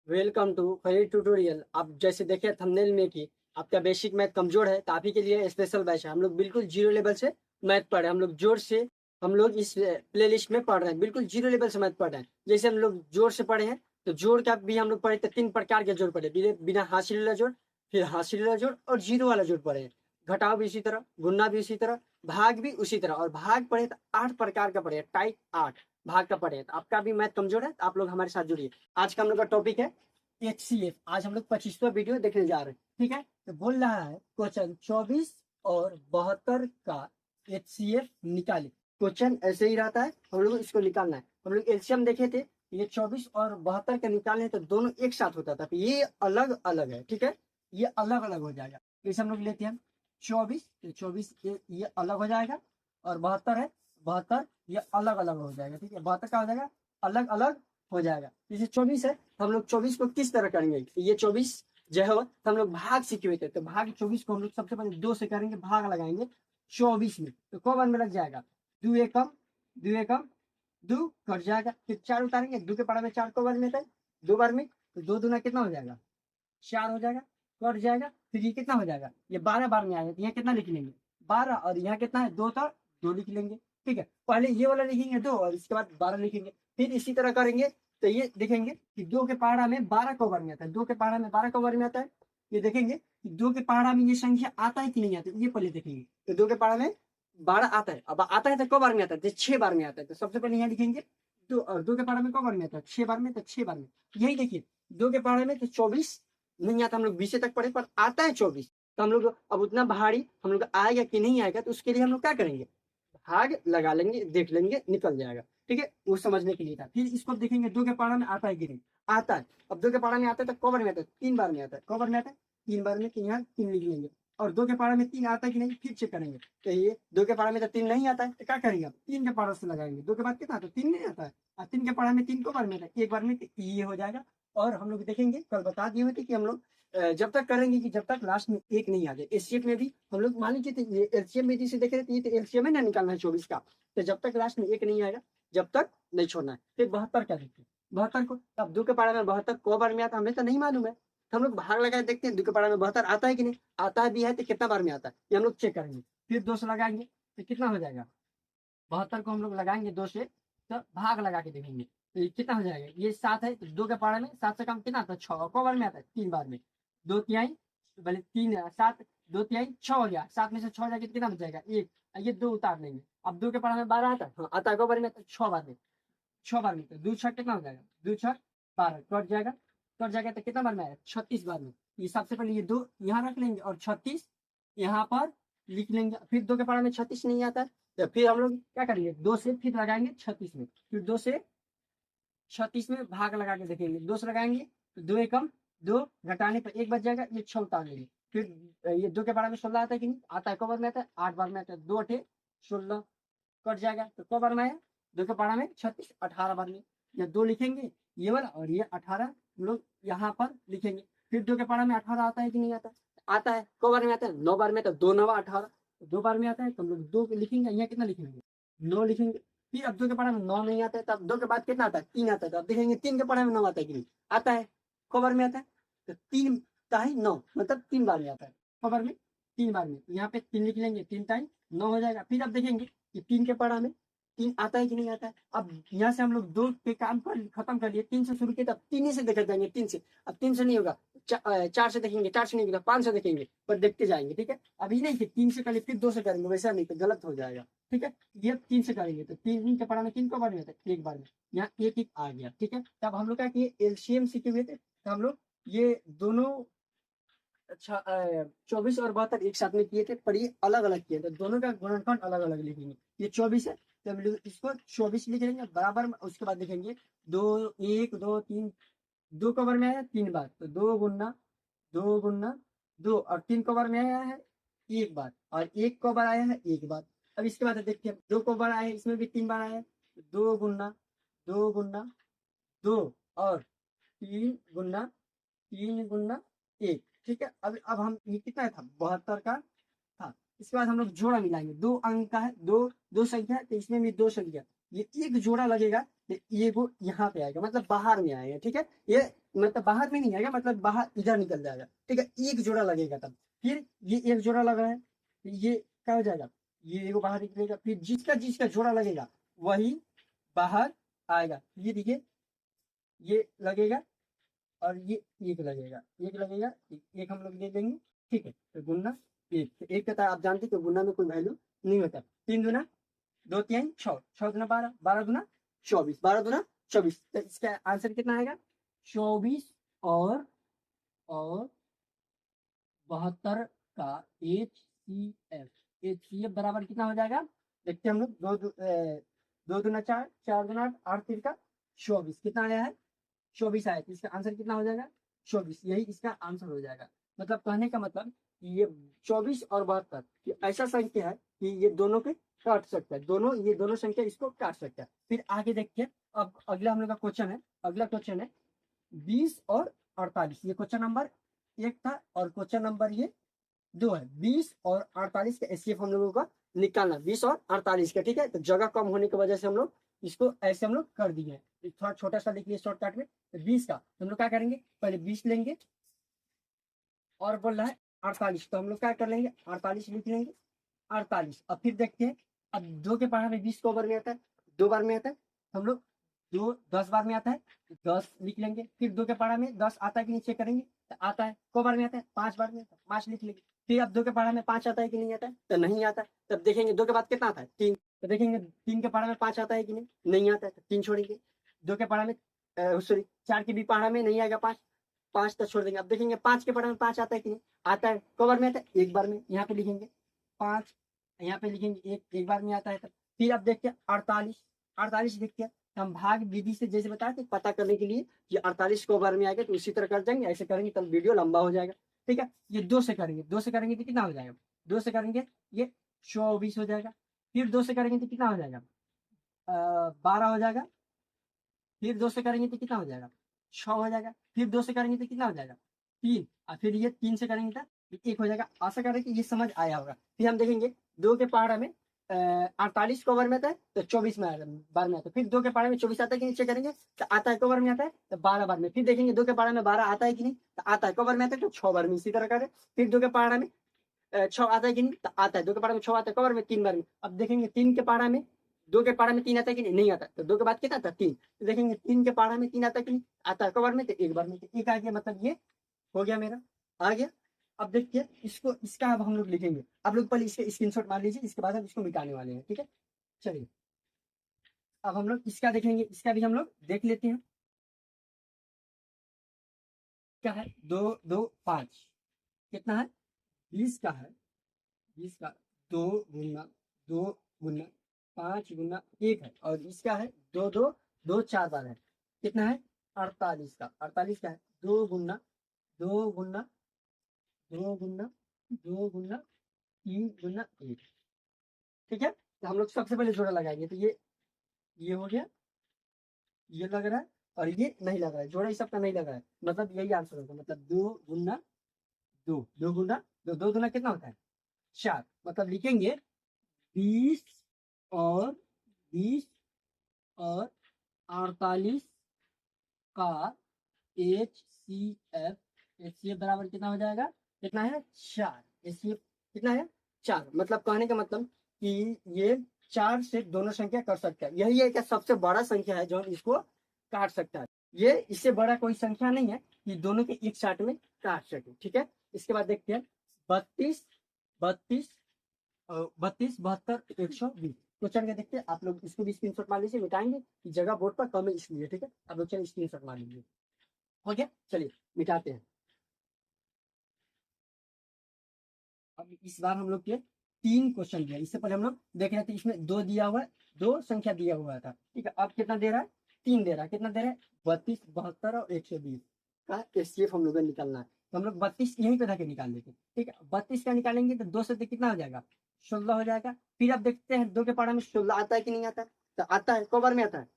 Welcome to फरी tutorial. आप जैसे देखे थंबनेल में कि आपका बेसिक मैथ कमजोर है तो आप ही के लिए स्पेशल बैच है। हम लोग बिल्कुल जीरो लेवल से मैथ पढ़ रहे हैं। हम लोग जोर से हम लोग इस प्लेलिस्ट में पढ़ रहे हैं, बिल्कुल जीरो लेवल से मैथ पढ़ रहे हैं। जैसे हम लोग जोर से पढ़े हैं तो जोड़ का भी हम लोग पढ़े तो 3 प्रकार के जोड़ पढ़े, बिना हासिल वाला जोड़, फिर हासिल वाला जोड़ और जीरो वाला जोड़ पढ़े हैं। घटाव भी इसी तरह, गुना भी इसी तरह, भाग भी उसी तरह। और भाग पढ़े तो 8 प्रकार का पढ़े, टाइप 8 भाग का पढ़े। तो आपका भी मैथ कमजोर है तो आप लोग हमारे साथ जुड़िए। आज का हम लोग का टॉपिक है HCF। आज हम लोग 25वां वीडियो देखने जा रहे हैं। ठीक है, तो बोल रहा है क्वेश्चन 24 और 72 का HCF निकाले। क्वेश्चन ऐसे ही रहता है, हम लोग इसको निकालना है। हम लोग एलसीएम देखे थे, ये 24 और 72 का निकालने तो दोनों एक साथ होता था, तो ये अलग अलग है। ठीक है, ये अलग अलग हो जाएगा। जैसे हम लोग लेते हैं 24, तो 24 ये अलग हो जाएगा, और 72 है, 72 ये अलग अलग हो जाएगा। ठीक है, 72 का हो जाएगा अलग अलग हो जाएगा। जैसे 24 है, हम लोग 24 को किस तरह करेंगे, ये 24 जो है तो हम लोग भाग सीखे हुए थे, तो भाग 24 को हम लोग सबसे पहले 2 से करेंगे, भाग लगाएंगे 24 में, तो को बार में लग जाएगा 2 एकम 2 एकम 2 कट जाएगा। फिर 4 उतारेंगे, 2 के पारा में 4 को बार में था, 2 बार में, तो 2 दूना कितना हो जाएगा 4 हो जाएगा, कट जाएगा। फिर ये कितना हो जाएगा, ये 12 बार में आएगा, तो यहाँ कितना लिख लेंगे 12, और यहाँ कितना है 2 था, 2 लिख लेंगे। ठीक है, पहले ये वाला लिखेंगे 2 और इसके बाद 12 लिखेंगे। फिर इसी तरह करेंगे तो ये देखेंगे कि 2 के पहाड़ा में 12 को बार में आता है, 2 के पहाड़ा में 12 को बार में आता है। ये देखेंगे कि 2 के पहाड़ा में ये संख्या आता है कि नहीं आता है, ये पहले देखेंगे। तो 2 के पहाड़ा में 12 आता है, अब आता है तो कब बार में आता है, 6 बार में आता है। तो सबसे पहले यहाँ लिखेंगे 2, और 2 के पहाड़ा में कब बार में आता है 6 बार में, तो 6 बार में। यही देखिए 2 के पहाड़े में तो 24 नहीं आता, हम लोग 20 तक पढ़े, पर आता है 24। तो हम लोग अब उतना भारी हम लोग आएगा कि नहीं आएगा, तो उसके लिए हम लोग क्या करेंगे, भाग लगा लेंगे, देख लेंगे, निकल जाएगा। ठीक है, वो समझने के लिए था। फिर इसको देखेंगे 2 के पारा में आता है कि नहीं आता है। अब 2 के पारा में आता है तो कवर में आता है, 3 बार में आता है, कवर में आता है 3 बार में, तो यहाँ 3 लिख लेंगे। और 2 के पारा में 3 आता है कि नहीं, फिर चेक करेंगे। तो ये 2 के पारा में तो 3 नहीं आता है, तो क्या करेंगे, 3 के पारा से लगाएंगे। 2 के बाद कितना आता है 3 नहीं आता है, और 3 के पारा में 3 को बार में आता है, एक बार में, ये हो जाएगा। और हम लोग देखेंगे, कल बता दिए हुए थे कि हम लोग जब तक करेंगे कि जब तक लास्ट में एक नहीं आ जाए। एचसीएफ में भी हम लोग मान लीजिए एलसीएम में जिसे देख रहे थे, ये तो एलसीएम है ना निकालना है 24 का, तो जब तक लास्ट में एक नहीं आएगा जब तक नहीं छोड़ना है। फिर 72 क्या देखते हैं, 72 को अब 2 के पारा में 72 को बार में आता है, हमें तो नहीं मालूम है, तो हम लोग भाग लगा देखते हैं 2 के पारा में 72 आता है कि नहीं, आता है भी है तो कितना बार में आता है, ये हम लोग चेक करेंगे। फिर 2 से लगाएंगे तो कितना हो जाएगा, 72 को हम लोग लगाएंगे 2 से, तो भाग लगा के देखेंगे तो ये कितना हो जाएगा, ये 7 है, तो 2 के पारा में 7 से कम कितना आता है 6 को बार में आता है, 3 बार में। 2 तिहाई, भले 3 7, 2 तिहाई 6 हो गया, 7 में से 6 जाके कितना बच जाएगा 1, ये 2 उतार लेंगे। अब 2 के पारा में 12 आता है, हाँ आता है, को बार में आता है 6 बार में, 6 बार में, तो 2 छक कितना हो जाएगा, 2 छक 12, कट जाएगा, कट जाएगा तो कितना बार में आएगा 36 बार में। ये सबसे पहले ये 2 यहाँ रख लेंगे और 36 यहाँ पर लिख लेंगे। फिर 2 के पारा में 36 नहीं आता है, तो फिर हम लोग क्या करेंगे 2 से फिर लगाएंगे 36 में, फिर 2 से 36 में भाग लगा के देखेंगे, 2 से लगाएंगे तो 2 एकम 2, घटाने पर 1 बच जाएगा, ये 6 उतार लेंगे। फिर ये 2 के बारे में 16 आता है कि नहीं आता है, कबर में आता है 8 बार में आता है, 2 अठे 16, कट जाएगा तो कबर में आया 2 के पारा में 36, 18 बार में। या 2 लिखेंगे ये वाला, और ये 18 हम लोग यहाँ पर लिखेंगे। फिर 2 के पारा में 18 आता है कि नहीं आता, आता है, कबर में आता है 9 बार में, तो 2 9 18, 2 बार में आता है, तो हम लोग 2 लिखेंगे, यहाँ कितना लिखेंगे 9 लिखेंगे। फिर अब 2 के पढ़ा में 9 नहीं आता है, तब 2 के बाद कितना आता है 3 आता है, तो अब देखेंगे 3 के पढ़ा में 9 आता है कि नहीं आता है, खबर में आता है, तो 3 ताई 9 मतलब 3 बार में आता है, खबर में 3 बार में, यहाँ पे 3 लिख लेंगे, 3 ताई 9 हो जाएगा। फिर अब देखेंगे कि 3 के पढ़ा में 3 आता है कि नहीं आता है। अब यहाँ से हम लोग 2 के काम कर खत्म कर लिए, 3 से शुरू किया, तब 3 ही से देखे जाएंगे, 3 से। अब 3 से नहीं होगा, 4 से देखेंगे, 4 से नहीं होगा 5 से देखेंगे, पर देखते जाएंगे। ठीक है, अभी नहीं कि 3 से कर फिर 2 से करेंगे, वैसा नहीं तो गलत हो जाएगा। ठीक है, ये 3 से करेंगे तो 3 के पढ़ा में 3 को बार में आता है, एक बार में, यहाँ एक एक आ गया। ठीक है, तब हम लोग क्या किए एलसीएम सीखे हुए थे, तो हम लोग ये दोनों अच्छा 24 और 72 एक साथ में किए थे, पर ये अलग अलग किए थे, दोनों का गुणनखंड अलग अलग लिखेंगे। ये 24 है तो हम लोग इसको 24 लिख लेंगे बराबर में, उसके बाद देखेंगे 2 1 2 3, 2 कवर में आया 3 बार, तो 2 गुना 2, और 3 कवर में आया है 1 बार, और 1 कवर आया है 1 बार। अब इसके बाद देखते हैं 2 कवर आया है, इसमें भी 3 बार आया है, 2 और 3 गुना 1। ठीक है, अब हम ये कितना था 72 का था। इसके बाद हम लोग जोड़ा मिलाएंगे, 2 अंक का है, दो दो संख्या है, तो इसमें भी 2 संख्या, ये एक जोड़ा लगेगा तो ये वो यहाँ पे आएगा, मतलब बाहर में आएगा, ठीक है। ये मतलब बाहर में नहीं आएगा, मतलब बाहर इधर निकल जाएगा, ठीक है। एक जोड़ा लगेगा तब, फिर ये एक जोड़ा लग रहा है, ये क्या हो जाएगा, ये एगो बाहर निकलेगा, फिर जिसका जिसका जोड़ा लगेगा वही बाहर आएगा। ये देखिए, ये लगेगा और ये एक लगेगा, एक लगेगा, एक हम लोग दे देंगे, ठीक है। तो गुना एक, तो एक कहता है, आप जानते हैं कि गुना में कोई वैल्यू नहीं होता। 3 दूना 2 3 6, 6 दूना 12, 12 दूना 24, 12 दूना 24, तो इसका आंसर कितना आएगा, 24 और 72 का HCF बराबर कितना हो जाएगा, देखते हैं हम लोग। 2 दूना 4, 4 दूना 8, 8 3 का 24, कितना आया है, 24 आया। तो इसका आंसर कितना हो जाएगा, 24, यही इसका आंसर हो जाएगा। मतलब कहने का मतलब कि ये 24 और 72 ये ऐसा संख्या है कि ये दोनों के काट सकता है, दोनों ये दोनों संख्या इसको काट सकता है। फिर आगे देखते हैं, अब अगला हम लोग का क्वेश्चन है, अगला क्वेश्चन है 20 और 48। ये क्वेश्चन नंबर 1 था और क्वेश्चन नंबर ये 2 है। 20 और 48 का एचसीएफ हम लोगों का निकालना, 20 और 48 का, ठीक है। तो जगह कम होने की वजह से हम लोग इसको ऐसे हम लोग कर दिए हैं, थोड़ा छोटा सा लिख लिया शॉर्टकट में। तो 20 का हम लोग क्या करेंगे, पहले 20 लेंगे और बोल रहा है 48, तो हम लोग क्या कर लेंगे, 48 लिख लेंगे, 48। अब फिर देखते हैं, अब 2 के पढ़ा में 20 को बार में आता है, 2 बार में आता है, हम लोग 10 बार में आता है, 10 लिख लेंगे। फिर 2 के पढ़ा में 10 आता है कि नहीं चेक करेंगे, तो आता है। को बार में आता है, 5 बार में आता है, 5 लिख लेंगे। फिर अब 2 के पढ़ा में 5 आता है कि नहीं आता है, तो नहीं आता है। तब देखेंगे 2 के बाद कितना आता है, 3, तो देखेंगे 3 के पढ़ा में 5 आता है कि नहीं आता है, तो 3 छोड़ेंगे। 2 के पढ़ा में सॉरी 4 के भी पढ़ा में नहीं आएगा 5, 5 तो छोड़ देंगे। अब देखेंगे 5 के पढ़ा में 5 आता है कि नहीं आता है, को बार में आता है, 1 बार में, यहाँ पे लिखेंगे 5, यहाँ पे लिखेंगे एक बार में आता है। तब फिर अब देखते हैं 48, 48 देखते हैं। हम भाग विधि से जैसे बताए थे, पता करने के लिए कि 48 को बार में आएगा, तो उसी तरह कर जाएंगे, ऐसे करेंगे तब वीडियो लंबा हो जाएगा, ठीक है। ये 2 से करेंगे, 2 से करेंगे तो कितना हो जाएगा, 2 से करेंगे ये 24 हो जाएगा। फिर 2 से करेंगे तो कितना हो जाएगा, 12 हो जाएगा। फिर 2 से करेंगे तो कितना हो जाएगा, 6 हो जाएगा। फिर 2 से करेंगे तो कितना हो जाएगा, 3। और फिर ये 3 से करेंगे तो 1 हो जाएगा। आशा करें कि ये समझ आया होगा। फिर हम देखेंगे 2 के पहाड़ा में 48 को बार में आता है, तो 24 में बार में आता है। फिर 2 के पहाड़े में 24 आता है कि नीचे करेंगे, तो आता है, को बार में आता है, तो 12 बार में। फिर देखेंगे 2 के पहाड़े में 12 आता है कि नहीं, तो आता है, को बार में आता है, तो 6 बार में। इसी तरह करें। फिर 2 के पहाड़ा में 6 आता है कि नहीं, तो आता है। 2 के पहाड़ा में 6 आता है, को बार में, 3 बार में। अब देखेंगे 3 के पहाड़ा में 2 के पहाड़ा में 3 आता है कि नहीं आता है, तो 2 के बाद कितना आता है, 3। तो देखेंगे 3 के पहाड़ा में 3 आता है कि नहीं आता है, को बार में, तो 1 बार में, तो 1 आ गया। मतलब ये हो गया मेरा, आ गया। अब देखिए इसको, इसका अब हम लोग लिखेंगे। आप लोग पहले इसके स्क्रीनशॉट मार लीजिए, इसके बाद हम इसको मिटाने वाले हैं, ठीक है। चलिए अब हम लोग इसका देखेंगे, इसका भी हम लोग देख लेते हैं। क्या है, 2 2 5 कितना है, 20 का है, 20 का 2 गुना 2 गुना 5 गुना 1 है। और इसका है 2 2 2 4 बार है, कितना है, 48 का, 48 का है 2 गुना 2 गुना 2 गुना 3 गुना 1, ठीक है। तो हम लोग सबसे पहले जोड़ा लगाएंगे, तो ये हो गया, ये लग रहा है और ये नहीं लग रहा है, जोड़ा इस सबका नहीं लग रहा है, मतलब यही आंसर होगा। मतलब 2 गुना 2, 2 गुना कितना होता है, 4। मतलब लिखेंगे 20 और 20 और 48 का HCF बराबर कितना हो जाएगा, कितना है, 4। HCF कितना है, 4। मतलब कहने का मतलब कि ये 4 से दोनों संख्या कर सकता है। यही एक सबसे बड़ा संख्या है जो हम इसको काट सकता है। ये इससे बड़ा कोई संख्या नहीं है कि दोनों के एक साथ में काट सके, ठीक है। इसके बाद देखते हैं 32 32 32 72 120। क्वेश्चन के देखते हैं, आप लोग इसको भी स्क्रीनशॉट मार लीजिए, मिटाएंगे कि जगह बोर्ड पर कम है इसलिए, ठीक है। आप लोग चलिए स्क्रीनशॉट मार लीजिए, हो गया। चलिए मिटाते हैं। अब इस बार हम लोग के 3 क्वेश्चन दिया, इससे पहले हम लोग देख रहे थे इसमें 2 दिया हुआ है, 2 संख्या दिया हुआ था, ठीक है। अब कितना दे रहा है, 3 दे रहा है। कितना दे रहा है, 32 72 और 120 का एचसीएफ हम लोग को निकालना है। तो हम लोग 32 यहीं पे रखे निकाल लेते, ठीक है। 32 का निकालेंगे तो 2 से कितना हो जाएगा, 16 हो जाएगा। फिर अब देखते हैं 2 के पारा में 16 आता है कि नहीं आता है, तो आता है, को बार में आता है,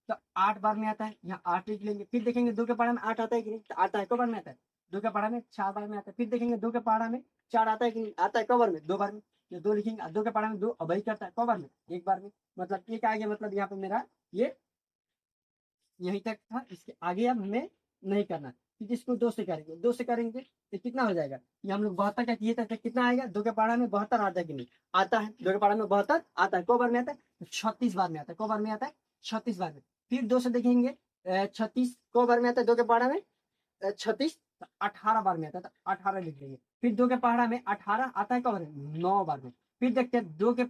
तो 8 बार में आता है, यहाँ 8 लिख लेंगे। फिर देखेंगे 2 के पारा में 8 आता है कि नहीं, तो आता है, को बार में आता है, 2 के पारा में 4 बार में आता है। फिर देखेंगे 2 के पारा में 4 आता है कि नहीं आता है, को बार में, 2 बार में, ये 2 लिखेंगे। 2 के पारा में 2 अब वही करता है, को बार में, 1 बार में। मतलब एक आ गया, मतलब यहाँ पे मेरा ये यहीं तक था, इसके आगे अब हमें नहीं करना। फिर इसको 2 से करेंगे, 2 से करेंगे तो कितना हो जाएगा, ये हम लोग 72 का किए थे तो कितना आएगा, 2 के पहाड़ा में 72 आता है कि नहीं, आता है। 2 के पहाड़ा में 72 आता है, को बार में आता है, 36 बार में आता है, को बार में आता है, 36 बार में। फिर 2 से देखेंगे 36 को बार में आता है, 2 के पहाड़ा में 36 18 बार में आता है, तो 18 लिख देंगे। फिर 2 के पहाड़ा में 18 आता है, कब 9 बार में। फिर देखते हैं 2 के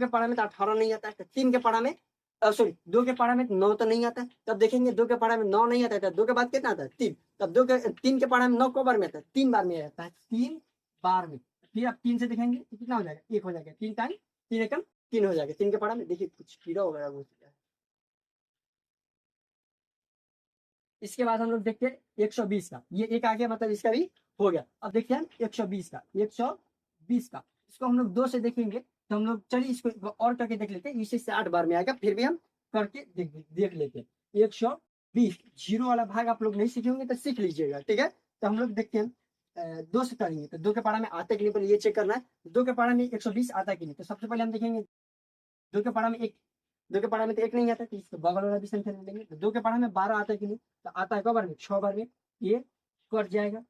पहाड़ा में तो 18 नहीं आता है, तो 3 के पहाड़ा में सॉरी 2 के पहाड़ा में 9 तो नहीं आता है, तब देखेंगे 2 के पहाड़ा में 9 नहीं आता है, 2 के बाद कितना आता है 3, तब 3 के पहाड़ा में 9 को बार में आता है, 3 बार में आता है, 3 बार में। फिर आप 3 से देखेंगे तो कितना हो जाएगा, 1 हो जाएगा, 3 टाइम 3 एकम 3 हो जाएगा। 3 के पहाड़ा में देखिए कुछ कीड़ा वगैरह हो चुका है। इसके बाद हम लोग देखते हैं 120 का, ये एक आ गया, मतलब इसका भी हो गया। अब देखते हैं 120 का, 120 का इसको हम लोग 2 से देखेंगे, तो हम लोग चलिए इसको और करके देख लेते हैं, इसे 60 बार में आएगा, फिर भी हम करके देख लेते हैं। 120 जीरो वाला भाग आप लोग नहीं सीखे होंगे तो सीख लीजिएगा, ठीक है। तो हम लोग देखते हैं 2 से करेंगे, तो 2 के पहाड़ा में आता है कि नहीं, पहले ये चेक करना है 2 के पहाड़ा में 120 आता है कि नहीं। तो सबसे पहले हम देखेंगे 2 के पहाड़ा में 1, 2 के पहाड़ा में तो 1 नहीं आता, तो इसको बगल वाला भी संख्या ले लेंगे। तो 2 के पहाड़ा में 12 आता है कि नहीं, तो आता है, कब बार में 6 बार में, ये कट जाएगा,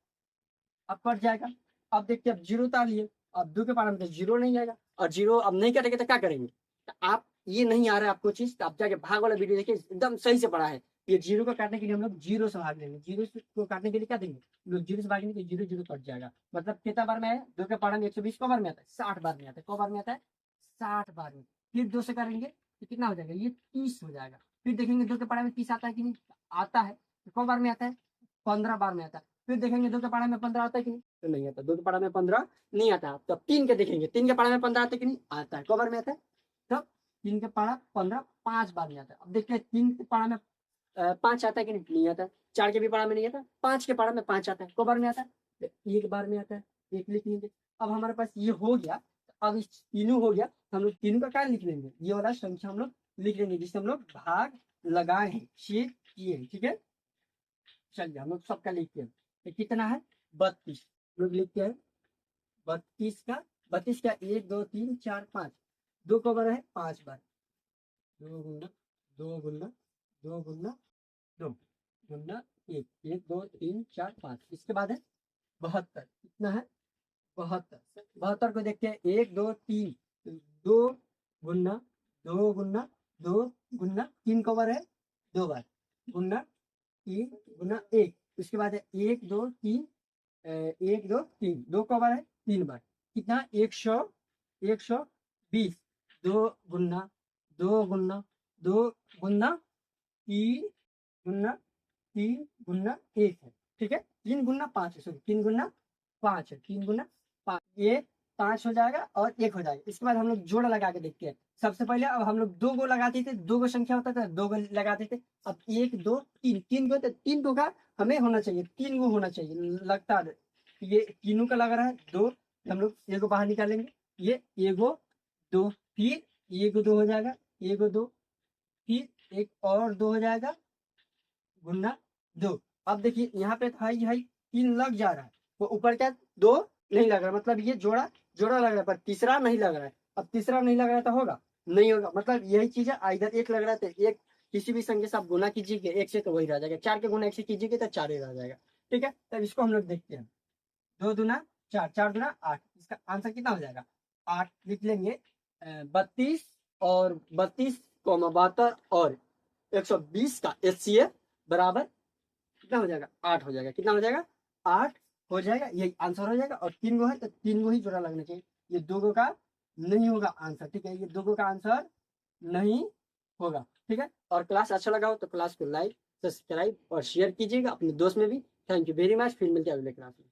अब कट जाएगा। अब देखते हैं, अब जीरो उतार लिए, अब 2 के पहाड़ा में तो जीरो नहीं आएगा, और जीरो अब नहीं कटेंगे तो क्या करेंगे, तो आप ये नहीं आ रहा है आपको चीज, तो आप जाके भाग वाला वीडियो देखिए, एकदम सही से पढ़ा है। ये जीरो को काटने के लिए हम लोग जीरो से भाग लेंगे, जीरो को काटने के लिए क्या देंगे, लोग जीरो से भागेंगे तो जीरो जीरो कट जाएगा। मतलब कितना बार में है, 2 के पहाड़ा में 120 को बार में आता है, 60 बार में आता है, को बार में आता है 60 बार में। फिर 2 से करेंगे तो कितना हो जाएगा, ये 30 हो जाएगा। फिर देखेंगे 2 के पहाड़ा में 30 आता है कि नहीं, आता है, तो को बार में आता है, 15 बार में आता है। फिर देखेंगे 2 के पहाड़ा में 15 आता है कि नहीं, तो नहीं आता, 2 के पहाड़ा में 15 नहीं आता। तब 3 के देखेंगे, 3 के पहाड़ा में 15 आता है कि नहीं, आता है, को बार में आता है, तब 3 के पहाड़ा 15 5 बार में आता है। अब देखते हैं 3 के पहाड़ा में 5 आता है कि नहीं आता। 4 के भी पहाड़ा में नहीं आता, 5 के पहाड़ा में 5 आता है, को बार में आता है, तो 1 बार में आता है, 1 लिख लेंगे। अब हमारे पास ये हो गया, अब इस तीनों हो गया, तो हम लोग तीनों का क्या लिख लेंगे, ये वाला संख्या हम लोग लिख लेंगे जिससे हम लोग भाग लगाए हैं, चेक किए हैं, ठीक है। चलिए हम लोग सबका लिखते हैं, तो कितना है 32, लोग लिखते हैं 32 का, 32 का 1 2 3 4 5, 2 को बार है 5 बार, 2 गुना 2 गुना 2 गुना 2 गुना 1, 1 2 3 4 5, इसके बाद है 72, कितना है 72, 72 को देखते हैं 1 2 3, 2 गुना 2 गुना 2 गुना 3 को बार है 2 बार, गुना 3 गुना 1, उसके बाद है 1 2 3, 1 2 3, 2 को बार है 3 बार, कितना 120, 2 गुना 2 गुना 2 गुना 3 गुना 3 गुना 1 है, ठीक है। 3 गुना 5 है, सॉरी 3 गुना 5 है, 3 गुना 5, ये 5 हो जाएगा और 1 हो जाएगा। इसके बाद हम लोग जोड़ा लगा के देखते हैं। सबसे पहले अब हम लोग 2 गो लगाते थे, 2 गो संख्या होता था, 2 गो लगाते थे। अब 1 2 3, 3 गो, तो 3 गो का हमें होना चाहिए, 3 गो होना चाहिए, लगता है ये तीनों का लग रहा है 2, हम लोग एगो बाहर निकालेंगे, ये एगो 2, फिर एगो 2 हो जाएगा, एगो 2, फिर एक और 2 हो जाएगा, गुना 2। अब देखिए यहाँ पे था ये 3 लग जा रहा है, वो ऊपर क्या 2 नहीं लग रहा, मतलब ये जोड़ा जोड़ा लग रहा है, पर तीसरा नहीं लग रहा है। अब तीसरा नहीं लग रहा है तो होगा नहीं होगा, मतलब यही चीज है, इधर 1 लग रहा है तो 1 किसी भी संख्या से आप गुना कीजिएगा 1 से तो वही रह जाएगा, 4 के गुना 1 से कीजिएगा तो 4 ही रह जाएगा, ठीक है। तब इसको हम लोग देखते हैं, 2 दूना 4, 4 दूना 8, इसका आंसर कितना हो जाएगा 8 लिख लेंगे। 32 और 32 को 72 और 120 का HCF बराबर कितना हो जाएगा 8 हो जाएगा, कितना हो जाएगा 8 हो जाएगा, यही आंसर हो जाएगा। और 3 गो है तो 3 गो ही जोड़ा लगना चाहिए, ये 2 गो का नहीं होगा आंसर, ठीक है, ये 2 गो का आंसर नहीं होगा, ठीक है। और क्लास अच्छा लगा हो तो क्लास को लाइक सब्सक्राइब और शेयर कीजिएगा अपने दोस्त में भी। थैंक यू वेरी मच, फिर मिलते हैं अगले क्लास में।